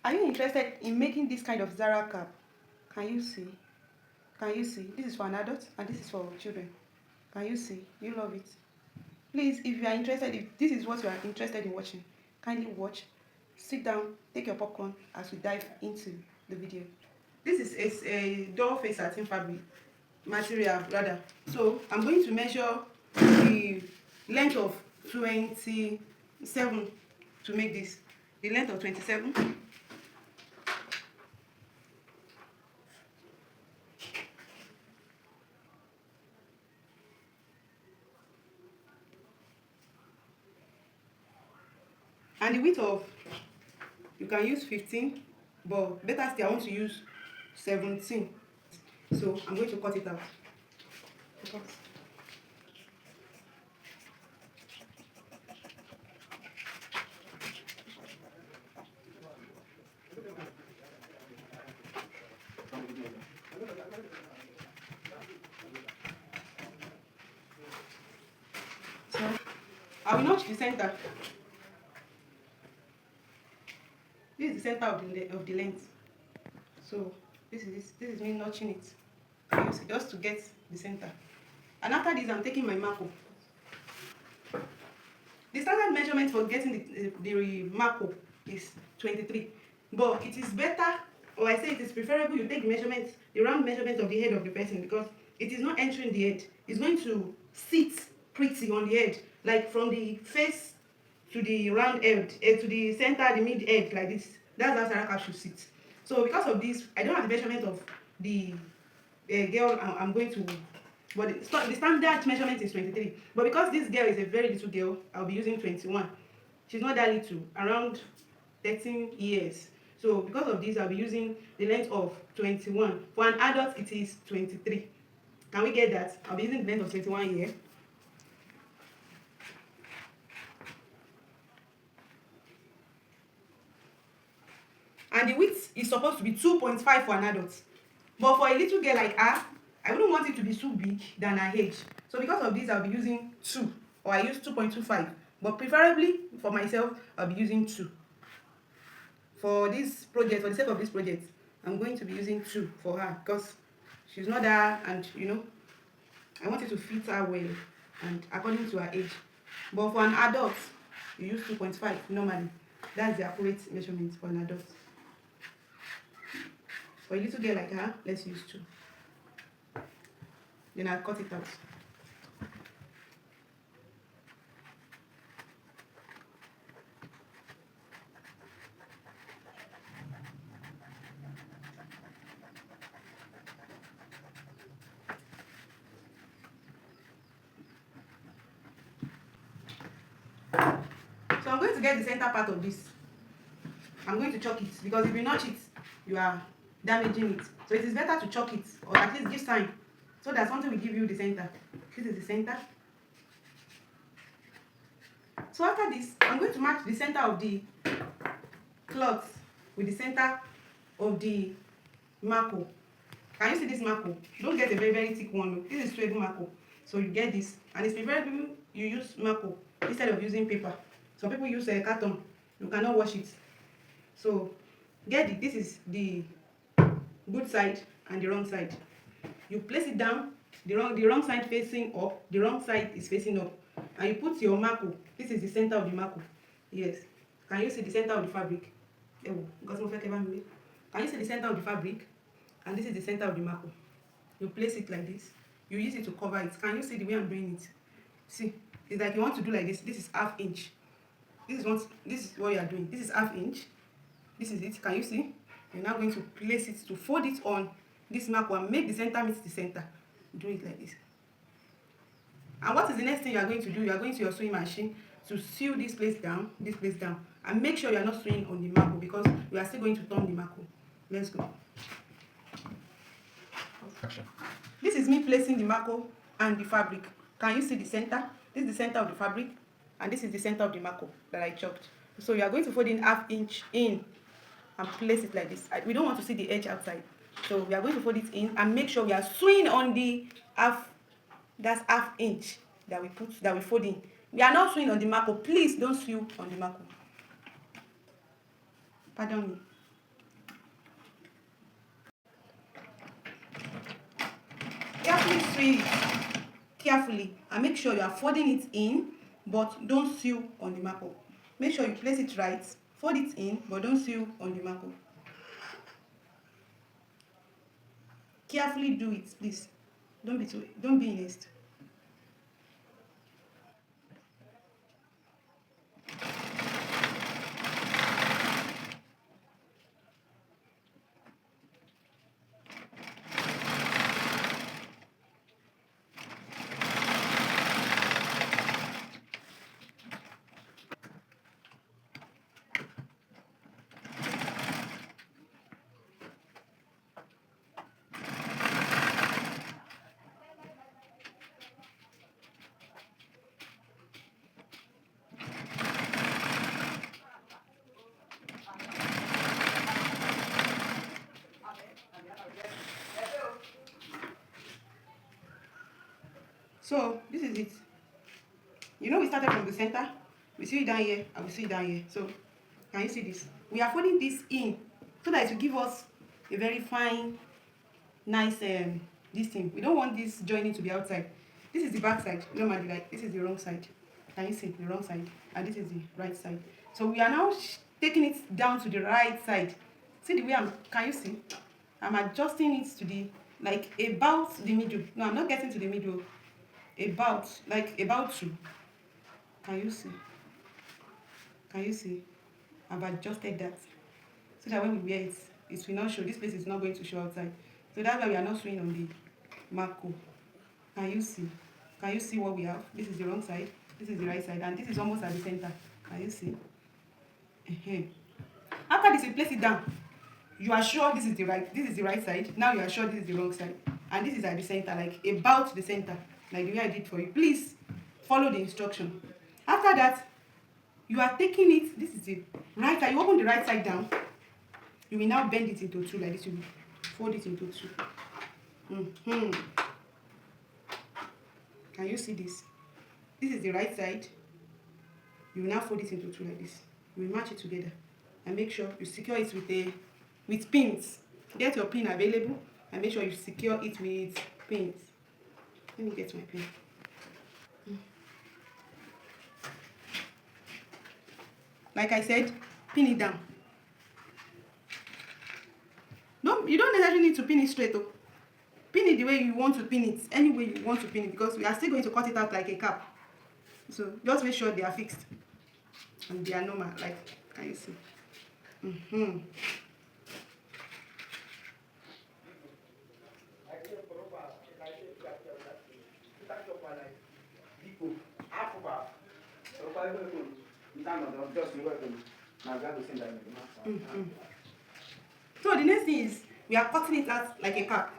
Are you interested in making this kind of Zara cap? Can you see? Can you see? This is for an adult and this is for children. Can you see? You love it. Please, if you are interested, if this is what you are interested in watching, kindly watch. Sit down, take your popcorn as we dive into the video. This is a doll face satin fabric material rather. So I'm going to measure the length of 27 to make this. The length of 27. And the width of, you can use 15, but better still I want to use 17. So I'm going to cut it out. So I will notch the center. This is the center of the length. So this is me notching it just to get the center. And after this, I'm taking my marco. The standard measurement for getting the marco is 23, but it is better, or I say it is preferable, you take the measurement, the round measurement of the head of the person, because it is not entering the head. It's going to sit pretty on the head, like from the face to the round head, to the center, the mid head, like this. That's how Zara Cap should sit. So because of this, I don't have the measurement of the girl I'm going to, but the standard measurement is 23. But because this girl is a very little girl, I'll be using 21. She's not that little, around 13 years. So because of this, I'll be using the length of 21. For an adult, it is 23. Can we get that? I'll be using the length of 21 here. And the width is supposed to be 2.5 for an adult. But for a little girl like her, I wouldn't want it to be too big than her age. So because of this, I'll be using 2, or I use 2.25. But preferably for myself, I'll be using 2. For this project, for the sake of this project, I'm going to be using 2 for her because she's not there, and I want it to fit her well and according to her age. But for an adult, you use 2.5 normally. That's the accurate measurement for an adult. For a little girl like her, let's use 2. Then I'll cut it out. So I'm going to get the center part of this. I'm going to chalk it, because if you notch it, you are damaging it. So it is better to chalk it, or at least give sign, so that something will give you the center. This is the center. So after this, I'm going to match the center of the cloth with the center of the marco. Can you see this marco? Don't get a very, very thick one. This is swivel marco. So you get this, and it's preferable you use marco instead of using paper. Some people use a carton. You cannot wash it. So get it. This is the good side and the wrong side. You place it down, the wrong side facing up, the wrong side is facing up, and you put your marco. This is the center of the marco. Yes. Can you see the center of the fabric? Can you see the center of the fabric? And this is the center of the marco. You place it like this. You use it to cover it. Can you see the way I'm doing it? See, it's like you want to do like this. This is ½ inch. This is what you are doing. This is ½ inch. This is it. Can you see? You're now going to place it, to fold it on this marco and make the center meet the center. Do it like this. And what is the next thing you are going to do? You are going to your sewing machine to sew this place down, and make sure you are not sewing on the marco, because you are still going to turn the marco. Let's go. Action. This is me placing the marco and the fabric. Can you see the center? This is the center of the fabric, and this is the center of the marco that I chopped. So you are going to fold in ½ inch in and place it like this. We don't want to see the edge outside, so we are going to fold it in and make sure we are sewing on the that's ½ inch that we fold in. We are not sewing on the marco. Please don't sew on the marco. Pardon me. Carefully sew it carefully and make sure you are folding it in, but don't sew on the marker. Make sure you place it right, fold it in, but don't sew on the marker. Carefully do it, please. Don't be in haste. So this is it. You know we started from the center. We sew it down here and we sew it down here. So can you see this? We are folding this in so that it will give us a very fine, nice this thing. We don't want this joining to be outside. This is the back side. Normally, like this is the wrong side. Can you see the wrong side? And this is the right side. So we are now taking it down to the right side. See the way can you see? I'm adjusting it to the, like about the middle. No, I'm not getting to the middle. About two. Can you see? Can you see? I've adjusted that so that when we wear it, it will not show. This place is not going to show outside. So that's why we are not sewing on the marco. Can you see? Can you see what we have? This is the wrong side. This is the right side, and this is almost at the center. Can you see? After this, you place it down. You are sure this is the right side. Now you are sure this is the wrong side, and this is at the center, like about the center, like the way I did for you. Please follow the instruction. After that, you are taking it. This is the right side. You open the right side down. You will now bend it into two like this. You will fold it into two. Can you see this? This is the right side. You will now fold it into two like this. You will match it together and make sure you secure it with pins. Get your pin available and make sure you secure it with pins. Let me get my pin. Like I said, pin it down. No, you don't necessarily need to pin it straight though. Pin it the way you want to pin it, any way you want to pin it, because we are still going to cut it out like a cap. So just make sure they are fixed and they are normal, like, can you see? So the next thing is we are cutting it out like a cap.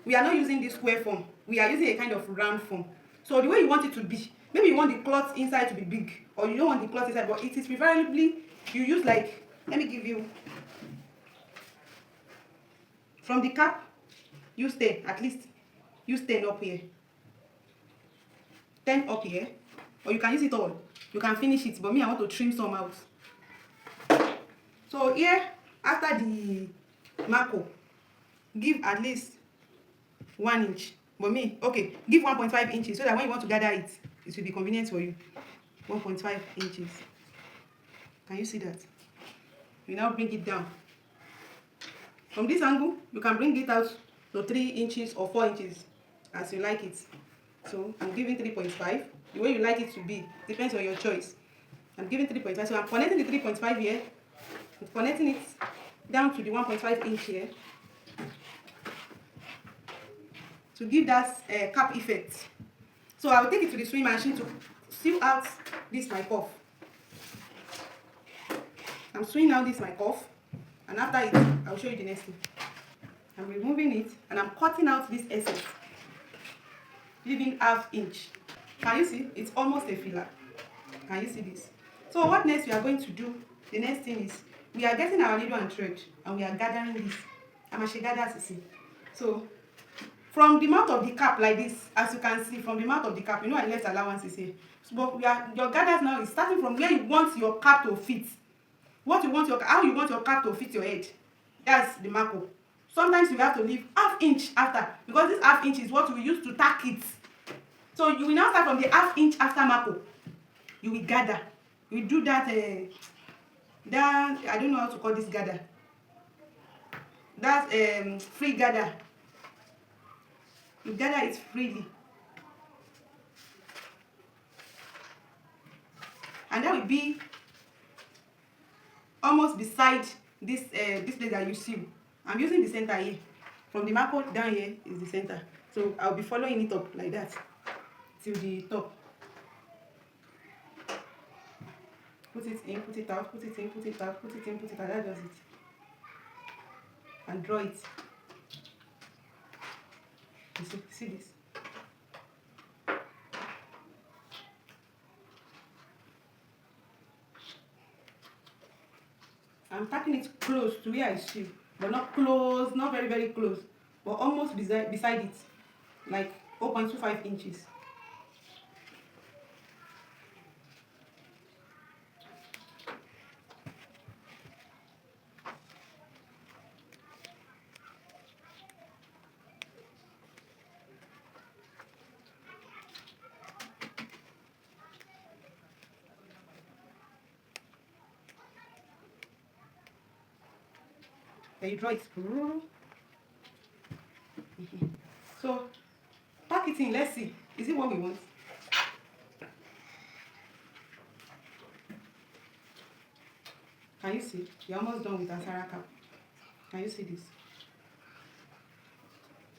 We are not using this square form. We are using a kind of round form. So the way you want it to be, maybe you want the cloth inside to be big, or you don't want the cloth inside, but it is preferably you use, like, let me give you, from the cap, use 10, at least use 10 up here. 10 up here, or you can use it all. You can finish it, but me, I want to trim some out. So here, after the marco, give at least 1 inch. But me, okay, give 1.5 inches so that when you want to gather it, it will be convenient for you. 1.5 inches. Can you see that? You now bring it down. From this angle, you can bring it out to 3 inches or 4 inches as you like it. So I'm giving 3.5. The way you like it to be depends on your choice. I'm giving 3.5. So I'm connecting the 3.5 here. I'm connecting it down to the 1.5 inch here to give that cap effect. So I will take it to the sewing machine to sew out this my cuff. I'm sewing out this my cuff, and after it, I will show you the next thing. I'm removing it and I'm cutting out this excess, leaving ½ inch. Can you see? It's almost a filler. Can you see this? So what next we are going to do? The next thing is we are getting our needle and thread and we are gathering this. I'm actually gathering to see. So from the mouth of the cap like this, as you can see, from the mouth of the cap, you know, I left allowance is here. So, but your gathers now is starting from where you want your cap to fit. How you want your cap to fit your head. That's the marco. sometimes you have to leave ½ inch after, because this ½ inch is what we use to tack it. So you will now start from the ½ inch after marco. You will gather. You do that that, I don't know how to call this gather. That free gather. You gather it freely. And that will be almost beside this this place that you see. I'm using the center here. From the marco down here is the center. So I'll be following it up like that till the top. Put it in, put it out, put it in, put it out, put it in, put it out. That does it. And draw it. You see this? I'm tacking it close to where I sew, but not close, not very, very close, but almost beside it, like 0.25 inches. Then you draw it. So pack it in. Let's see. Is it what we want? Can you see? You're almost done with our Zara Cap. Can you see this?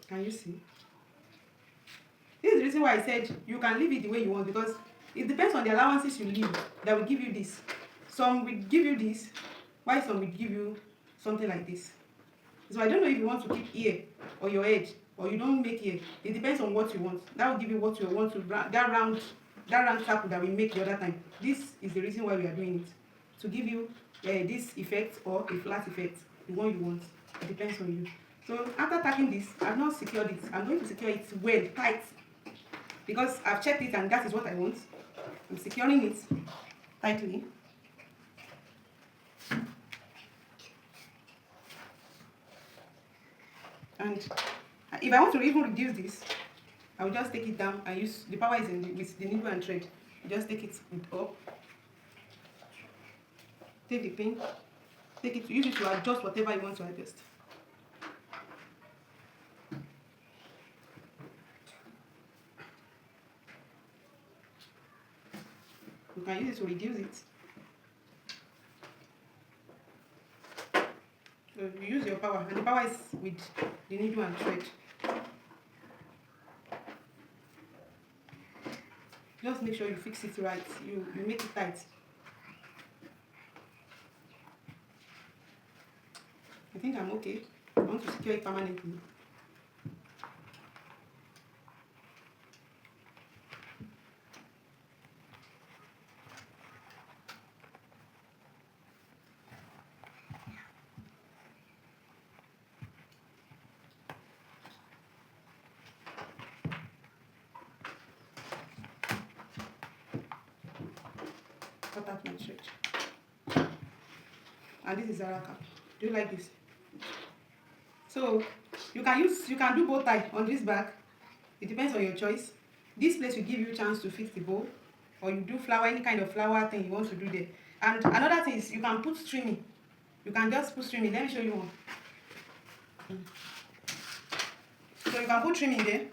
Can you see? This is the reason why I said you can leave it the way you want, because it depends on the allowances you leave that will give you this. Some will give you this, while some will give you something like this. So I don't know if you want to keep ear or your edge, or you don't make ear. It depends on what you want. That will give you what you want to, that round circle that we make the other time. This is the reason why we are doing it, to give you this effect or a flat effect, the one you want. It depends on you. So after tacking this, I've not secured it. I'm going to secure it well, tight, because I've checked it and that is what I want. I'm securing it tightly. And if I want to even reduce this, I will just take it down and use, the power is in with the needle and thread. You just take it up, take the pin, take it, use it to adjust whatever you want to adjust. You can use it to reduce it. So you use your power, and the power is with the needle and thread. Just make sure you fix it right. You make it tight. I think I'm okay. I want to secure it permanently. Cut out my thread. And this is Zara Cap. Do you like this? So you can do bow tie on this back. It depends on your choice. This place will give you a chance to fix the bow, or you do flower, any kind of flower thing you want to do there. And another thing is you can put trimming. You can just put trimming. Let me show you one. So you can put trimming there.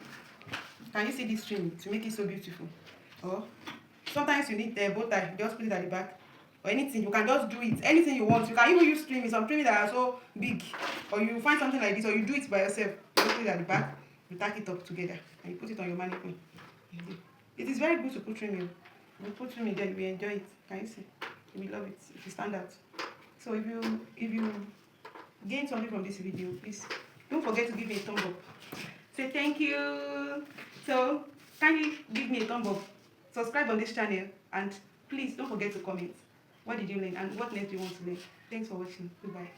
Can you see this trimming to make it so beautiful? Or sometimes you need a bow tie, just put it at the back. Or anything, you can just do it. Anything you want. You can even use trimming, some trimming that are so big. Or you find something like this, or you do it by yourself. You put it at the back, you tack it up together, and you put it on your mannequin. It is very good to put trimming. You put trimming there, you will enjoy it. Can you see? You will love it. It will stand out. So if you gain something from this video, please don't forget to give me a thumb up. Say thank you. So kindly give me a thumb up. Subscribe on this channel, and please don't forget to comment. What did you learn and what next do you want to learn? Thanks for watching. Goodbye.